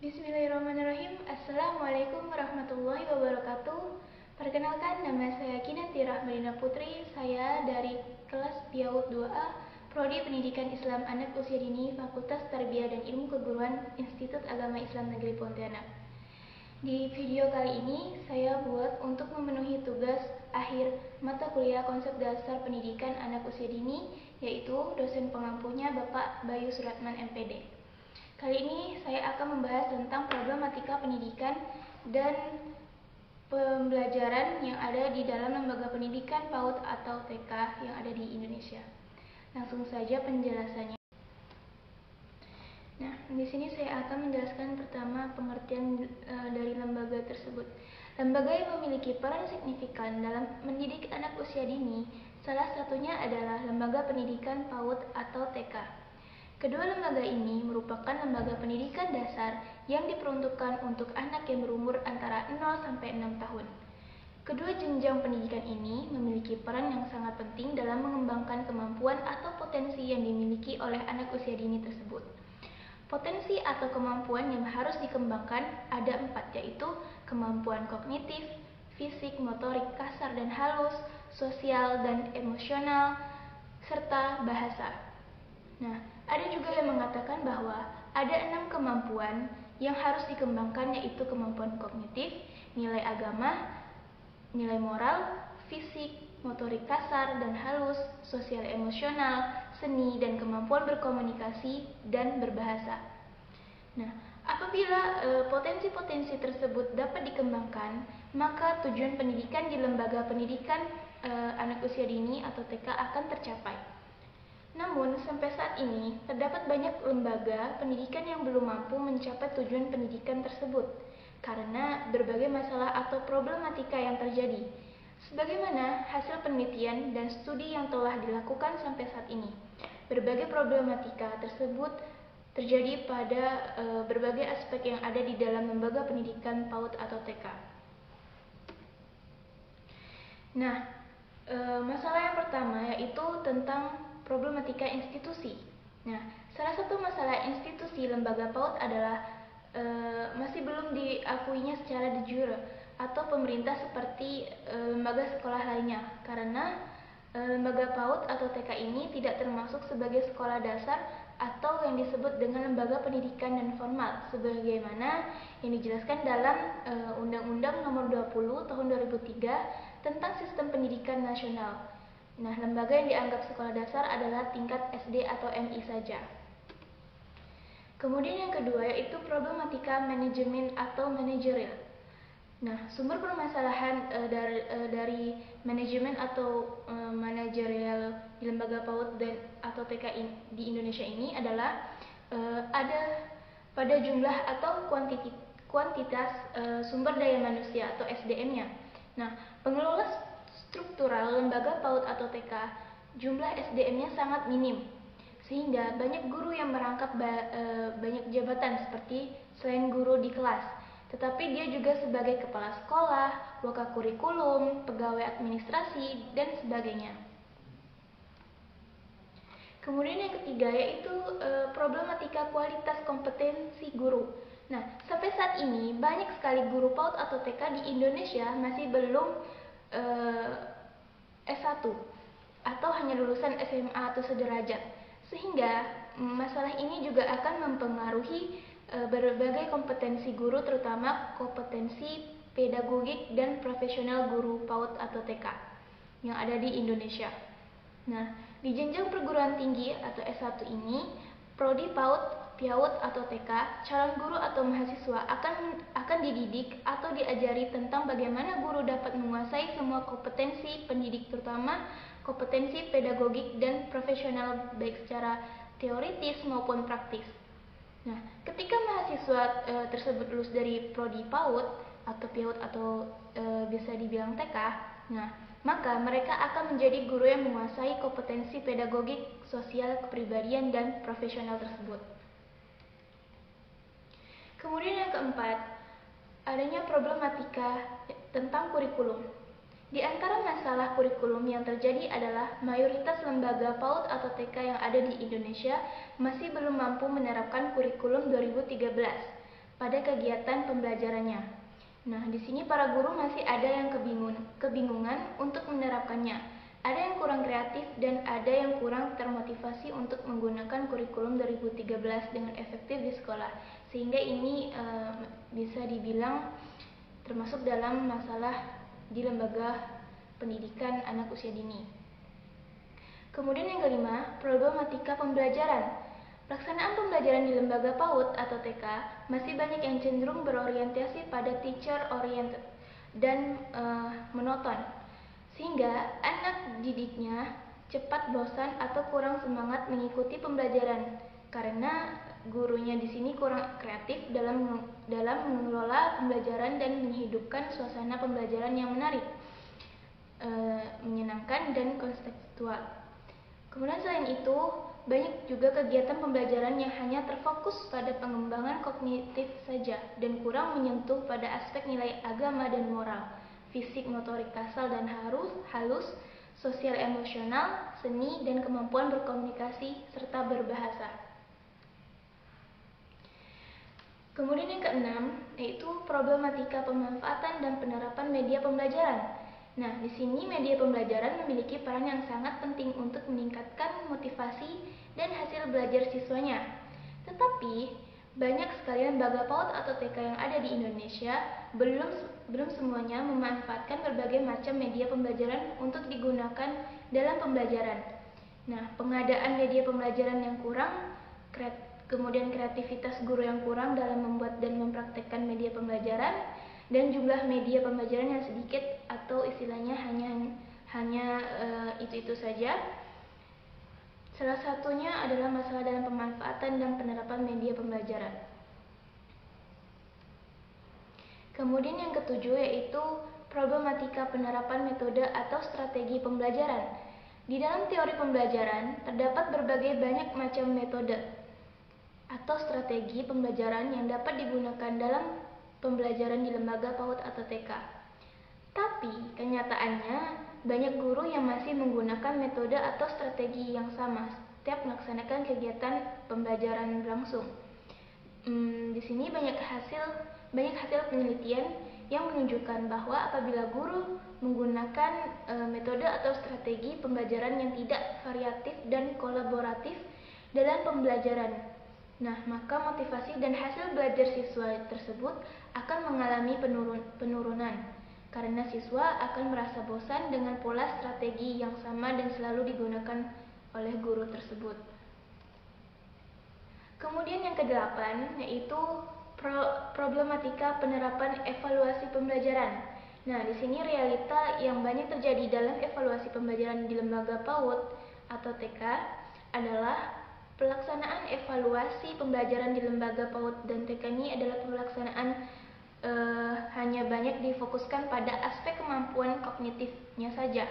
Bismillahirrahmanirrahim. Assalamualaikum warahmatullahi wabarakatuh. Perkenalkan, nama saya Kinanti Rahmadina Putri. Saya dari kelas PIAUD 2A, Prodi Pendidikan Islam Anak Usia Dini, Fakultas Tarbiyah dan Ilmu Keguruan, Institut Agama Islam Negeri Pontianak. Di video kali ini, saya buat untuk memenuhi tugas akhir mata kuliah konsep dasar pendidikan anak usia dini, yaitu dosen pengampunya Bapak Bayu Suratman MPD. Kali ini saya akan membahas tentang problematika pendidikan dan pembelajaran yang ada di dalam lembaga pendidikan PAUD atau TK yang ada di Indonesia. Langsung saja penjelasannya. Nah, di sini saya akan menjelaskan pertama pengertian dari lembaga tersebut. Lembaga yang memiliki peran signifikan dalam mendidik anak usia dini, salah satunya adalah lembaga pendidikan PAUD atau TK. Kedua lembaga ini merupakan lembaga pendidikan dasar yang diperuntukkan untuk anak yang berumur antara 0 sampai 6 tahun. Kedua jenjang pendidikan ini memiliki peran yang sangat penting dalam mengembangkan kemampuan atau potensi yang dimiliki oleh anak usia dini tersebut. Potensi atau kemampuan yang harus dikembangkan ada 4, yaitu kemampuan kognitif, fisik, motorik kasar dan halus, sosial dan emosional, serta bahasa. Nah, ada juga yang mengatakan bahwa ada 6 kemampuan yang harus dikembangkan, yaitu kemampuan kognitif, nilai agama, nilai moral, fisik, motorik kasar dan halus, sosial emosional, seni, dan kemampuan berkomunikasi dan berbahasa. Nah, apabila potensi-potensi tersebut dapat dikembangkan, maka tujuan pendidikan di lembaga pendidikan anak usia dini atau TK akan tercapai. Namun, sampai saat ini, terdapat banyak lembaga pendidikan yang belum mampu mencapai tujuan pendidikan tersebut karena berbagai masalah atau problematika yang terjadi. Sebagaimana hasil penelitian dan studi yang telah dilakukan sampai saat ini, berbagai problematika tersebut terjadi pada berbagai aspek yang ada di dalam lembaga pendidikan PAUD atau TK. Nah, masalah yang pertama yaitu tentang problematika institusi. Nah, salah satu masalah institusi lembaga PAUD adalah masih belum diakuinya secara de jure atau pemerintah seperti lembaga sekolah lainnya, karena lembaga PAUD atau TK ini tidak termasuk sebagai sekolah dasar atau yang disebut dengan lembaga pendidikan non formal, sebagaimana yang dijelaskan dalam Undang-Undang Nomor 20 Tahun 2003 tentang Sistem Pendidikan Nasional. Nah, lembaga yang dianggap sekolah dasar adalah tingkat SD atau MI saja. Kemudian yang kedua yaitu problematika manajemen atau manajerial. Nah, sumber permasalahan dari manajemen atau manajerial di lembaga PAUD dan atau TK di Indonesia ini adalah ada pada jumlah atau kuantitas sumber daya manusia atau SDM-nya. Nah, pengelola struktural lembaga PAUD atau TK, jumlah SDM-nya sangat minim, sehingga banyak guru yang merangkap banyak jabatan seperti selain guru di kelas, tetapi dia juga sebagai kepala sekolah, wakakurikulum, pegawai administrasi, dan sebagainya. Kemudian yang ketiga yaitu problematika kualitas kompetensi guru. Nah, sampai saat ini banyak sekali guru PAUD atau TK di Indonesia masih belum S1 atau hanya lulusan SMA atau sederajat, sehingga masalah ini juga akan mempengaruhi berbagai kompetensi guru, terutama kompetensi pedagogik dan profesional guru PAUD atau TK yang ada di Indonesia. Nah, di jenjang perguruan tinggi atau S1 ini, prodi PAUD, PIAUD atau TK, calon guru atau mahasiswa akan dididik atau diajari tentang bagaimana guru dapat menguasai semua kompetensi pendidik, terutama kompetensi pedagogik dan profesional baik secara teoritis maupun praktis. Nah, ketika mahasiswa tersebut lulus dari prodi PAUD atau PIAUD atau bisa dibilang TK, nah, maka mereka akan menjadi guru yang menguasai kompetensi pedagogik, sosial, kepribadian, dan profesional tersebut. Kemudian yang keempat, adanya problematika tentang kurikulum. Di antara masalah kurikulum yang terjadi adalah mayoritas lembaga PAUD atau TK yang ada di Indonesia masih belum mampu menerapkan kurikulum 2013. pada kegiatan pembelajarannya. Nah, di sini para guru masih ada yang kebingungan untuk menerapkannya. Ada yang kurang kreatif dan ada yang kurang termotivasi untuk menggunakan kurikulum 2013 dengan efektif di sekolah. Sehingga ini bisa dibilang termasuk dalam masalah di lembaga pendidikan anak usia dini. Kemudian yang kelima, problematika pembelajaran. Pelaksanaan pembelajaran di lembaga PAUD atau TK masih banyak yang cenderung berorientasi pada teacher oriented dan monoton, sehingga anak didiknya cepat bosan atau kurang semangat mengikuti pembelajaran karena gurunya di sini kurang kreatif dalam mengelola pembelajaran dan menghidupkan suasana pembelajaran yang menarik, menyenangkan dan kontekstual. Kemudian selain itu, banyak juga kegiatan pembelajaran yang hanya terfokus pada pengembangan kognitif saja dan kurang menyentuh pada aspek nilai agama dan moral, fisik, motorik kasar dan halus, sosial emosional, seni, dan kemampuan berkomunikasi serta berbahasa. Kemudian yang keenam, yaitu problematika pemanfaatan dan penerapan media pembelajaran. Nah, di sini media pembelajaran memiliki peran yang sangat penting untuk meningkatkan motivasi dan hasil belajar siswanya. Tetapi, banyak sekali lembaga PAUD atau TK yang ada di Indonesia belum semuanya memanfaatkan berbagai macam media pembelajaran untuk digunakan dalam pembelajaran. Nah, pengadaan media pembelajaran yang kurang, kemudian kreativitas guru yang kurang dalam membuat dan mempraktekkan media pembelajaran, dan jumlah media pembelajaran yang sedikit atau istilahnya hanya itu saja. Salah satunya adalah masalah dalam pemanfaatan dan penerapan media pembelajaran. Kemudian yang ketujuh yaitu problematika penerapan metode atau strategi pembelajaran. Di dalam teori pembelajaran terdapat berbagai banyak macam metode atau strategi pembelajaran yang dapat digunakan dalam pembelajaran di lembaga PAUD atau TK. Tapi kenyataannya banyak guru yang masih menggunakan metode atau strategi yang sama setiap melaksanakan kegiatan pembelajaran berlangsung. Di sini banyak hasil penelitian yang menunjukkan bahwa apabila guru menggunakan metode atau strategi pembelajaran yang tidak variatif dan kolaboratif dalam pembelajaran, nah maka motivasi dan hasil belajar siswa tersebut akan mengalami penurunan karena siswa akan merasa bosan dengan pola strategi yang sama dan selalu digunakan oleh guru tersebut. Kemudian yang kedelapan yaitu problematika penerapan evaluasi pembelajaran. Nah, di sini realita yang banyak terjadi dalam evaluasi pembelajaran di lembaga PAUD atau TK adalah pelaksanaan evaluasi pembelajaran di lembaga PAUD dan TK ini adalah pelaksanaan hanya banyak difokuskan pada aspek kemampuan kognitifnya saja.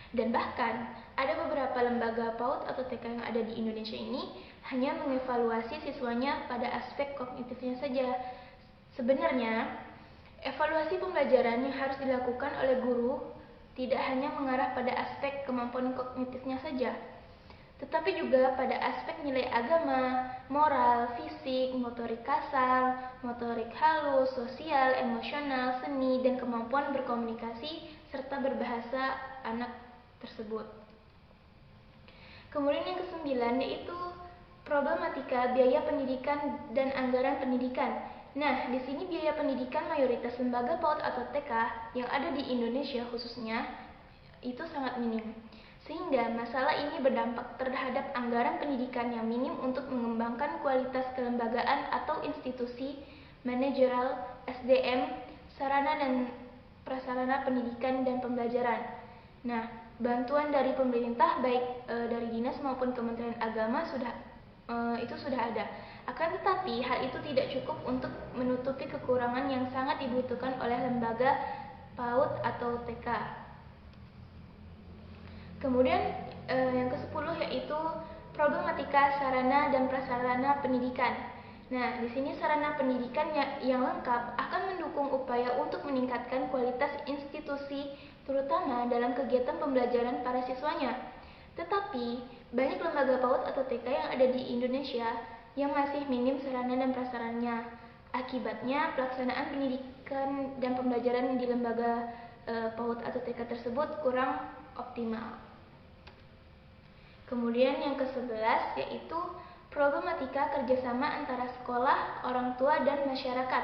Dan bahkan ada beberapa lembaga PAUD atau TK yang ada di Indonesia ini hanya mengevaluasi siswanya pada aspek kognitifnya saja. Sebenarnya, evaluasi pembelajaran yang harus dilakukan oleh guru tidak hanya mengarah pada aspek kemampuan kognitifnya saja, tetapi juga pada aspek nilai agama, moral, fisik, motorik kasar, motorik halus, sosial, emosional, seni, dan kemampuan berkomunikasi serta berbahasa anak tersebut. Kemudian yang kesembilan yaitu problematika biaya pendidikan dan anggaran pendidikan. Nah, di sini biaya pendidikan mayoritas lembaga PAUD atau TK yang ada di Indonesia khususnya itu sangat minim. Sehingga masalah ini berdampak terhadap anggaran pendidikan yang minim untuk mengembangkan kualitas kelembagaan atau institusi, manajerial, SDM, sarana dan prasarana pendidikan dan pembelajaran. Nah, bantuan dari pemerintah baik dari dinas maupun Kementerian Agama sudah ada. Akan tetapi hal itu tidak cukup untuk menutupi kekurangan yang sangat dibutuhkan oleh lembaga PAUD atau TK. Kemudian yang ke-10 yaitu problematika sarana dan prasarana pendidikan. Nah, di sini sarana pendidikan yang lengkap akan mendukung upaya untuk meningkatkan kualitas institusi terutama dalam kegiatan pembelajaran para siswanya. Tetapi, banyak lembaga PAUD atau TK yang ada di Indonesia yang masih minim sarana dan prasarannya. akibatnya pelaksanaan pendidikan dan pembelajaran di lembaga PAUD atau TK tersebut kurang optimal. Kemudian yang ke-11 yaitu problematika kerjasama antara sekolah, orang tua, dan masyarakat.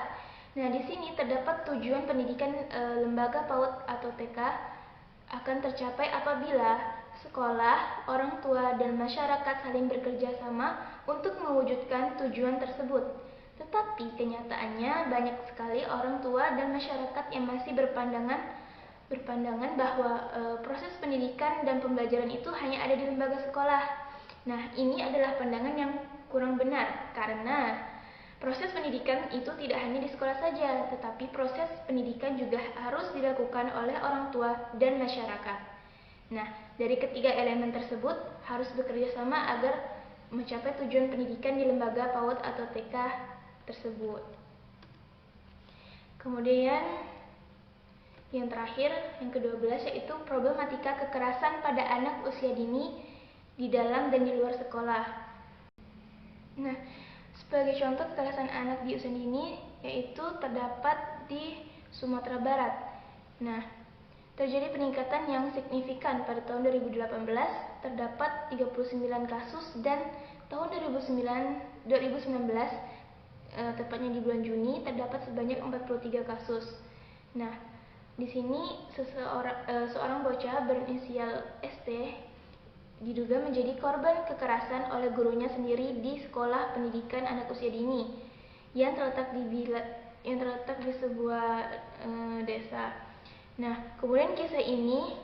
Nah, di sini terdapat tujuan pendidikan lembaga PAUD atau TK akan tercapai apabila sekolah, orang tua, dan masyarakat saling bekerja sama untuk mewujudkan tujuan tersebut. Tetapi kenyataannya banyak sekali orang tua dan masyarakat yang masih berpandangan bahwa proses pendidikan dan pembelajaran itu hanya ada di lembaga sekolah. Nah, ini adalah pandangan yang kurang benar karena proses pendidikan itu tidak hanya di sekolah saja, tetapi proses pendidikan juga harus dilakukan oleh orang tua dan masyarakat. Nah, dari ketiga elemen tersebut harus bekerja sama agar mencapai tujuan pendidikan di lembaga PAUD atau TK tersebut. Kemudian yang terakhir, yang ke-12 yaitu problematika kekerasan pada anak usia dini di dalam dan di luar sekolah. Nah, sebagai contoh kekerasan anak di usia dini yaitu terdapat di Sumatera Barat. Nah, terjadi peningkatan yang signifikan pada tahun 2018 terdapat 39 kasus dan tahun 2019 tepatnya di bulan Juni terdapat sebanyak 43 kasus. Nah, di sini seorang bocah berinisial ST diduga menjadi korban kekerasan oleh gurunya sendiri di sekolah pendidikan anak usia dini yang terletak di sebuah desa. Nah, kemudian kisah ini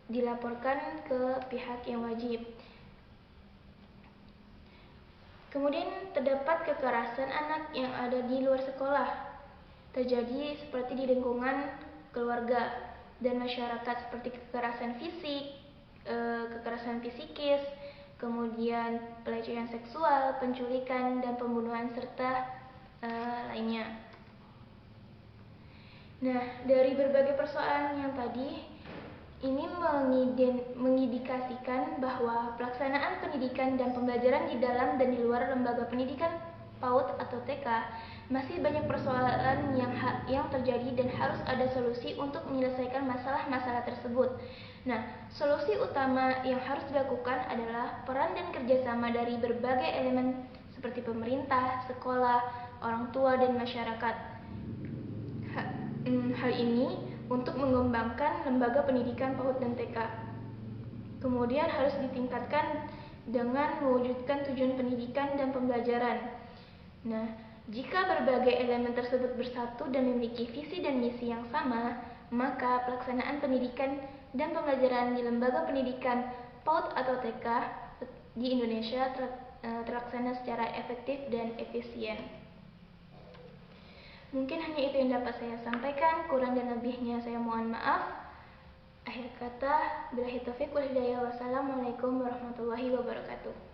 dilaporkan ke pihak yang wajib. Kemudian terdapat kekerasan anak yang ada di luar sekolah. Terjadi seperti di lingkungan keluarga dan masyarakat seperti kekerasan fisik, kekerasan psikis, kemudian pelecehan seksual, penculikan, dan pembunuhan serta lainnya. Nah, dari berbagai persoalan yang tadi, ini mengindikasikan bahwa pelaksanaan pendidikan dan pembelajaran di dalam dan di luar lembaga pendidikan PAUD atau TK masih banyak persoalan yang terjadi dan harus ada solusi untuk menyelesaikan masalah-masalah tersebut. Nah, solusi utama yang harus dilakukan adalah peran dan kerjasama dari berbagai elemen seperti pemerintah, sekolah, orang tua, dan masyarakat. Hal ini untuk mengembangkan lembaga pendidikan PAUD dan TK. Kemudian harus ditingkatkan dengan mewujudkan tujuan pendidikan dan pembelajaran. Nah, jika berbagai elemen tersebut bersatu dan memiliki visi dan misi yang sama, maka pelaksanaan pendidikan dan pembelajaran di lembaga pendidikan PAUD atau TK di Indonesia terlaksana secara efektif dan efisien. Mungkin hanya itu yang dapat saya sampaikan, kurang dan lebihnya saya mohon maaf. Akhir kata, billahi taufiq wal hidayah. Wassalamualaikum warahmatullahi wabarakatuh.